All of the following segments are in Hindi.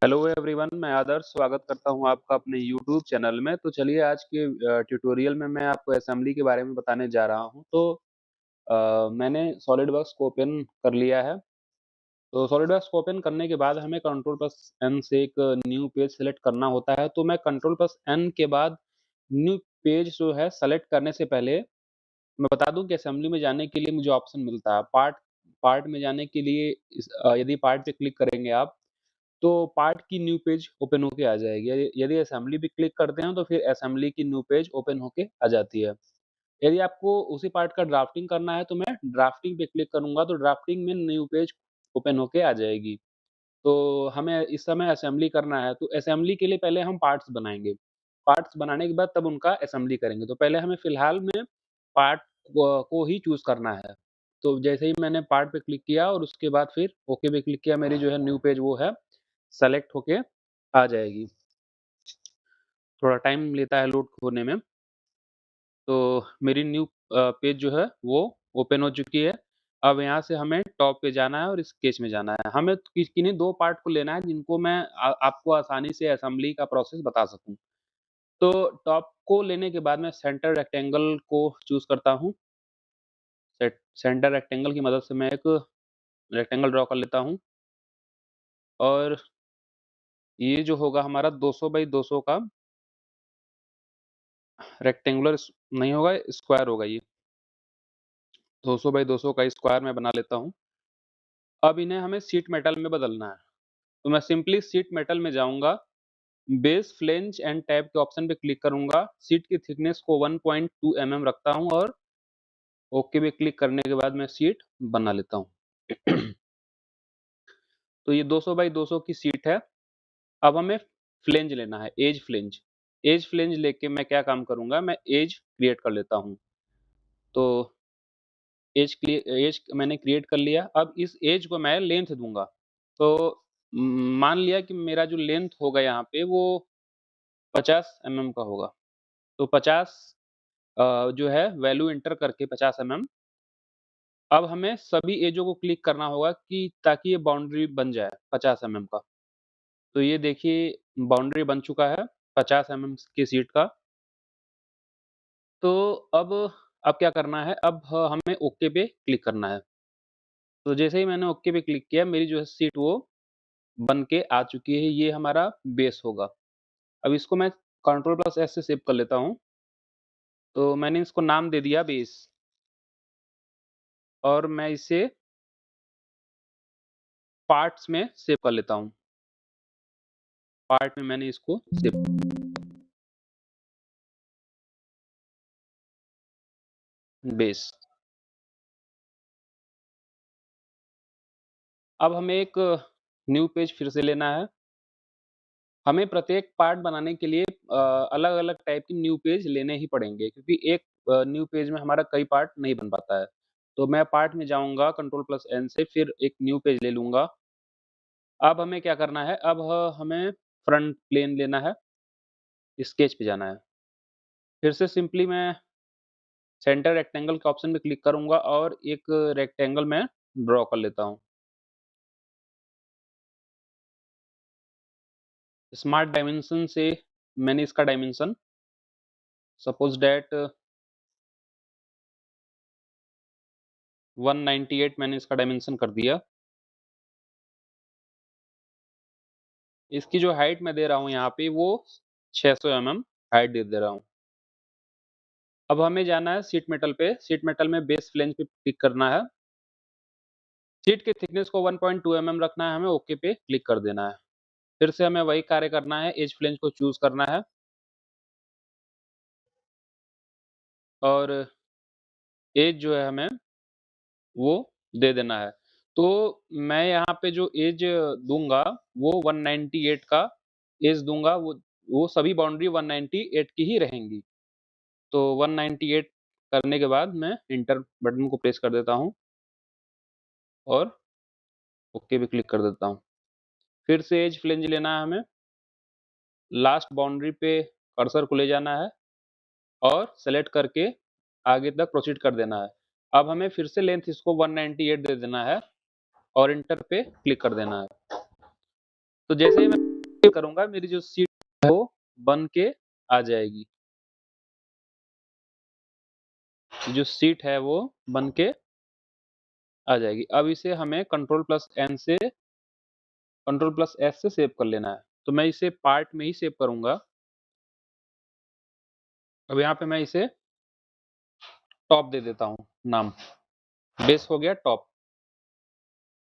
हेलो एवरीवन, मैं आदर्श स्वागत करता हूं आपका अपने यूट्यूब चैनल में। तो चलिए आज के ट्यूटोरियल में मैं आपको असेंबली के बारे में बताने जा रहा हूं। तो मैंने सॉलिडवर्क्स को ओपन कर लिया है। तो सॉलिडवर्क्स को ओपन करने के बाद हमें कंट्रोल प्लस एन से एक न्यू पेज सेलेक्ट करना होता है। तो मैं कंट्रोल प्लस एन के बाद न्यू पेज जो है सेलेक्ट करने से पहले मैं बता दूं कि असेंबली में जाने के लिए मुझे ऑप्शन मिलता है। पार्ट पार्ट में जाने के लिए यदि पार्ट पे क्लिक करेंगे आप, तो पार्ट की न्यू पेज ओपन होके आ जाएगी। यदि असेंबली पे क्लिक करते हैं तो फिर असेंबली की न्यू पेज ओपन होके आ जाती है। यदि आपको उसी पार्ट का ड्राफ्टिंग करना है तो मैं ड्राफ्टिंग पे क्लिक करूँगा, तो ड्राफ्टिंग में न्यू पेज ओपन होके आ जाएगी। तो हमें इस समय असेंबली करना है, तो असेंबली के लिए पहले हम पार्ट्स बनाएँगे। पार्ट्स बनाने के बाद तब उनका असेंबली करेंगे। तो पहले हमें फिलहाल में पार्ट को ही चूज़ करना है। तो जैसे ही मैंने पार्ट पे क्लिक किया और उसके बाद फिर ओके पे क्लिक किया, मेरी जो है न्यू पेज वो है सेलेक्ट होके आ जाएगी। थोड़ा टाइम लेता है लोड होने में। तो मेरी न्यू पेज जो है वो ओपन हो चुकी है। अब यहाँ से हमें टॉप पे जाना है और स्केच में जाना है। हमें किन्हीं 2 पार्ट को लेना है जिनको मैं आपको आसानी से असेंबली का प्रोसेस बता सकूँ। तो टॉप को लेने के बाद मैं सेंटर रेक्टेंगल को चूज़ करता हूँ। सेंटर रेक्टेंगल की मदद से मैं एक रेक्टेंगल ड्रॉ कर लेता हूँ और ये जो होगा हमारा 200 बाई 200 का रेक्टेंगुलर नहीं होगा, स्क्वायर होगा ये। 200 बाई 200 का स्क्वायर मैं बना लेता हूँ। अब इन्हें हमें शीट मेटल में बदलना है। तो मैं सिंपली शीट मेटल में जाऊँगा, बेस, फ्लेंज एंड टैब के ऑप्शन पे क्लिक करूँगा। शीट की थिकनेस को 1.2 mm रखता हूँ और ओके पे क्लिक करने के बाद मैं शीट बना लेता हूँ। तो ये 200 बाई 200 की शीट है। अब हमें फ्लेंज लेना है, एज फ्लेंज। एज फ्लेंज लेके मैं क्या काम करूँगा, मैं एज क्रिएट कर लेता हूँ। तो एज मैंने क्रिएट कर लिया। अब इस एज को मैं लेंथ दूँगा। तो मान लिया कि मेरा जो लेंथ होगा यहाँ पे वो 50 का होगा। तो 50 जो है वैल्यू एंटर करके 50 अब हमें सभी एजों को क्लिक करना होगा कि ताकि ये बाउंड्री बन जाए 50 का। तो ये देखिए बाउंड्री बन चुका है 50 की शीट का। तो अब क्या करना है, अब हमें ओके पे क्लिक करना है। तो जैसे ही मैंने ओके पे क्लिक किया, मेरी जो है शीट वो बन के आ चुकी है। ये हमारा बेस होगा। अब इसको मैं कंट्रोल प्लस एस से सेव कर लेता हूँ। तो मैंने इसको नाम दे दिया बेस और मैं इसे पार्ट्स में सेव कर लेता हूँ। पार्ट में मैंने इसको सेव बेस। अब हमें एक न्यू पेज फिर से लेना है। हमें प्रत्येक पार्ट बनाने के लिए अलग-अलग टाइप की न्यू पेज लेने ही पड़ेंगे क्योंकि एक न्यू पेज में हमारा कई पार्ट नहीं बन पाता है। तो मैं पार्ट में जाऊँगा कंट्रोल प्लस एन से, फिर एक न्यू पेज ले लूँगा। अब हमें क्या करना है, अब हमें फ्रंट प्लेन लेना है, स्केच पे जाना है। फिर से सिंपली मैं सेंटर रेक्टेंगल के ऑप्शन पे क्लिक करूँगा और एक रेक्टेंगल मैं ड्रॉ कर लेता हूँ। स्मार्ट डायमेंशन से मैंने इसका डायमेंशन सपोज़ दैट 198 मैंने इसका डायमेंशन कर दिया। इसकी जो हाइट मैं दे रहा हूँ यहाँ पे वो 600 हाइट दे रहा हूँ। अब हमें जाना है शीट मेटल पे, शीट मेटल में बेस फ्लेंज पे क्लिक करना है। शीट की थिकनेस को 1.2 रखना है हमें, ओके पे क्लिक कर देना है। फिर से हमें वही कार्य करना है, एज फ्लेंज को चूज़ करना है और एज जो है हमें वो दे देना है। तो मैं यहाँ पे जो एज दूँगा वो 198 का एज दूँगा, वो सभी बाउंड्री 198 की ही रहेंगी। तो 198 करने के बाद मैं एंटर बटन को प्रेस कर देता हूँ और ओके पे क्लिक कर देता हूँ। फिर से एज फ्लेंज लेना है हमें, लास्ट बाउंड्री पे कर्सर को ले जाना है और सेलेक्ट करके आगे तक प्रोसीड कर देना है। अब हमें फिर से लेंथ इसको 198 दे देना है और एंटर पे क्लिक कर देना है। तो जैसे ही मैं करूँगा मेरी जो सीट है वो बन के आ जाएगी। जो सीट है वो बन के आ जाएगी। अब इसे हमें कंट्रोल प्लस एस से सेव कर लेना है। तो मैं इसे पार्ट में ही सेव करूँगा। अब यहाँ पे मैं इसे टॉप दे देता हूँ नाम। बेस हो गया टॉप।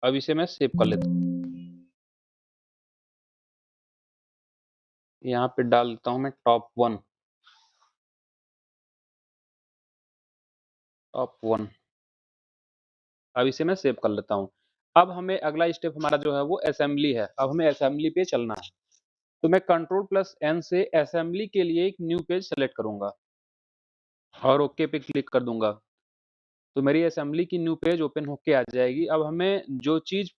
अब इसे मैं सेव कर लेता हूँ। यहाँ पे डाल देता हूँ मैं टॉप 1। अब इसे मैं सेव कर लेता हूँ। अब हमें अगला स्टेप हमारा जो है वो असेंबली है। अब हमें असेंबली पे चलना है। तो मैं कंट्रोल प्लस एन से असेंबली के लिए एक न्यू पेज सेलेक्ट करूँगा और ओके पे क्लिक कर दूँगा। तो मेरी असेंबली की न्यू पेज ओपन होके आ जाएगी। अब हमें जो चीज़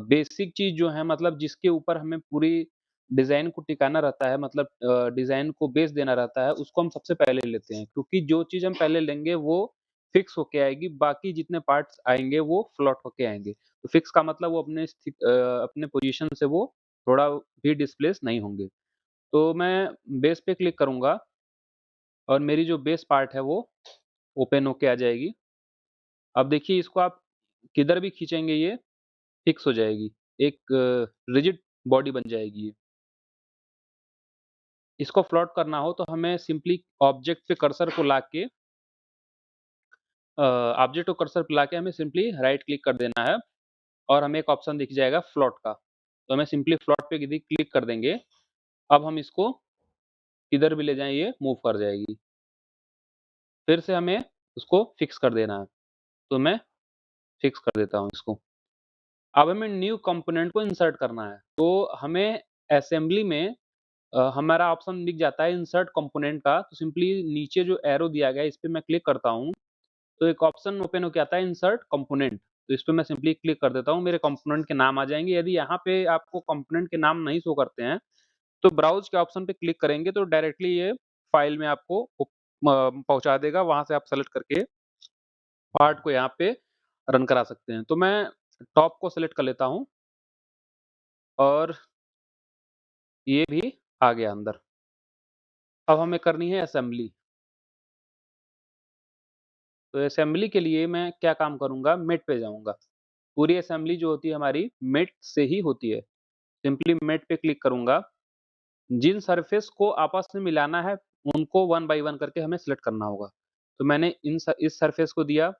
बेसिक चीज़ जो है मतलब जिसके ऊपर हमें पूरी डिज़ाइन को टिकाना रहता है मतलब डिज़ाइन को बेस देना रहता है, उसको हम सबसे पहले लेते हैं। क्योंकि जो चीज़ हम पहले लेंगे वो फिक्स होके आएगी, बाकी जितने पार्ट्स आएँगे वो फ्लॉट होके आएँगे। तो फिक्स का मतलब वो अपने पोज़ीशन से वो थोड़ा भी डिस्प्लेस नहीं होंगे। तो मैं बेस पे क्लिक करूँगा और मेरी जो बेस पार्ट है वो ओपन होके आ जाएगी। अब देखिए इसको आप किधर भी खींचेंगे ये फिक्स हो जाएगी। एक रिजिड बॉडी बन जाएगी ये। इसको फ्लॉट करना हो तो हमें सिंपली ऑब्जेक्ट पे कर्सर को लाके ऑब्जेक्ट को कर्सर पे लाके हमें सिंपली राइट क्लिक कर देना है और हमें एक ऑप्शन दिख जाएगा फ्लॉट का। तो हमें सिंपली फ्लॉट पे यदि क्लिक कर देंगे, अब हम इसको किधर भी ले जाएँ ये मूव कर जाएगी। फिर से हमें उसको फिक्स कर देना है। तो मैं फिक्स कर देता हूँ इसको। अब हमें न्यू कंपोनेंट को इंसर्ट करना है। तो हमें असेंबली में हमारा ऑप्शन दिख जाता है इंसर्ट कंपोनेंट का। तो सिंपली नीचे जो एरो दिया गया है इस पे मैं क्लिक करता हूँ, तो एक ऑप्शन ओपन होके आता है इंसर्ट कंपोनेंट। तो इस पे मैं सिंपली क्लिक कर देता हूँ, मेरे कंपोनेंट के नाम आ जाएँगे। यदि यहाँ पे आपको कंपोनेंट के नाम नहीं शो करते हैं, तो ब्राउज़ के ऑप्शन पे क्लिक करेंगे तो डायरेक्टली ये फाइल में आपको पहुँचा देगा। वहाँ से आप सेलेक्ट करके पार्ट को यहाँ पे रन करा सकते हैं। तो मैं टॉप को सेलेक्ट कर लेता हूँ और ये भी आ गया अंदर। अब हमें करनी है असेंबली। तो असेंबली के लिए मैं क्या काम करूँगा, मेट पे जाऊँगा। पूरी असेंबली जो होती है हमारी मेट से ही होती है। सिंपली मेट पे क्लिक करूँगा। जिन सरफेस को आपस में मिलाना है, उनको वन बाय वन करके हमें सेलेक्ट करना होगा। तो मैंने इस सरफेस को दिया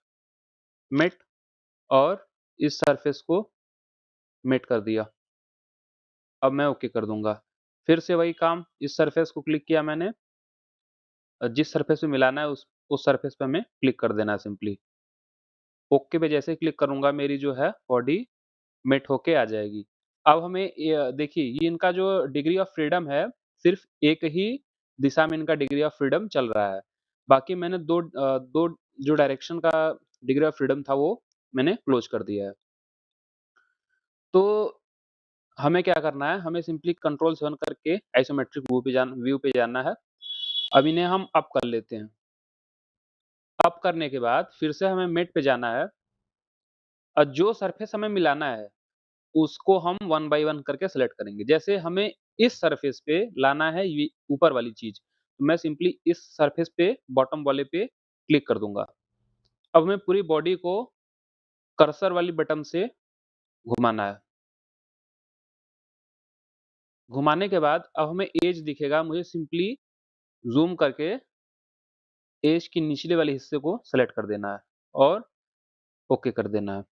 मेट और इस सरफेस को मेट कर दिया। अब मैं ओके कर दूँगा। फिर से वही काम, इस सरफेस को क्लिक किया मैंने, जिस सरफेस पे मिलाना है उस सरफेस पे हमें क्लिक कर देना है सिंपली। ओके पे जैसे ही क्लिक करूँगा मेरी जो है बॉडी मेट होके आ जाएगी। अब हमें देखिए ये इनका जो डिग्री ऑफ फ्रीडम है, सिर्फ़ एक ही दिशा में इनका डिग्री ऑफ फ्रीडम चल रहा है। बाकी मैंने 2 जो डायरेक्शन का डिग्री ऑफ फ्रीडम था वो मैंने क्लोज़ कर दिया है। तो हमें क्या करना है, हमें सिंपली कंट्रोल 7 करके आइसोमेट्रिक व्यू पे जाना है। अब इन्हें हम अप कर लेते हैं। अप करने के बाद फिर से हमें मेट पे जाना है और जो सरफेस हमें मिलाना है उसको हम वन बाय वन करके सेलेक्ट करेंगे। जैसे हमें इस सरफेस पे लाना है ये ऊपर वाली चीज़, तो मैं सिंपली इस सरफेस पे बॉटम वाले पे क्लिक कर दूँगा। अब हमें पूरी बॉडी को कर्सर वाली बटन से घुमाना है। घुमाने के बाद अब हमें एज दिखेगा, मुझे सिंपली ज़ूम करके एज के निचले वाले हिस्से को सेलेक्ट कर देना है और ओके कर देना है।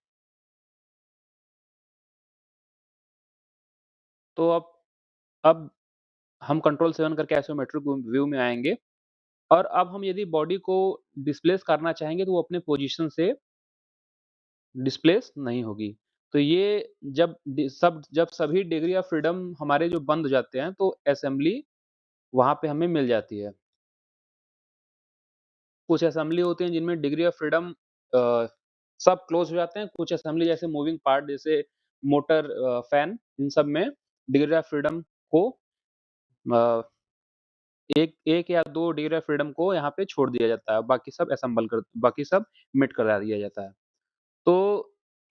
तो अब हम कंट्रोल 7 करके आइसोमेट्रिक व्यू में आएँगे और अब हम यदि बॉडी को डिस्प्लेस करना चाहेंगे तो वो अपने पोज़ीशन से डिस्प्लेस नहीं होगी। तो ये जब सभी डिग्री ऑफ फ्रीडम हमारे जो बंद हो जाते हैं तो असेंबली वहाँ पे हमें मिल जाती है। कुछ असेंबली होती हैं जिनमें डिग्री ऑफ फ्रीडम अ, सब क्लोज़ हो जाते हैं, कुछ असेंबली जैसे मूविंग पार्ट जैसे मोटर फैन इन सब में डिग्री ऑफ फ्रीडम को अ, एक 1 या 2 डिग्री ऑफ फ्रीडम को यहाँ पे छोड़ दिया जाता है, बाकी सब मिट करा दिया जाता है। तो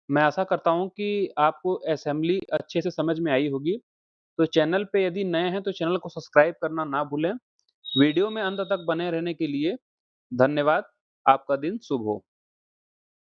मैं आशा करता हूँ कि आपको असेंबली अच्छे से समझ में आई होगी तो चैनल पे यदि नए हैं तो चैनल को सब्सक्राइब करना ना भूलें। वीडियो में अंत तक बने रहने के लिए धन्यवाद। आपका दिन शुभ हो।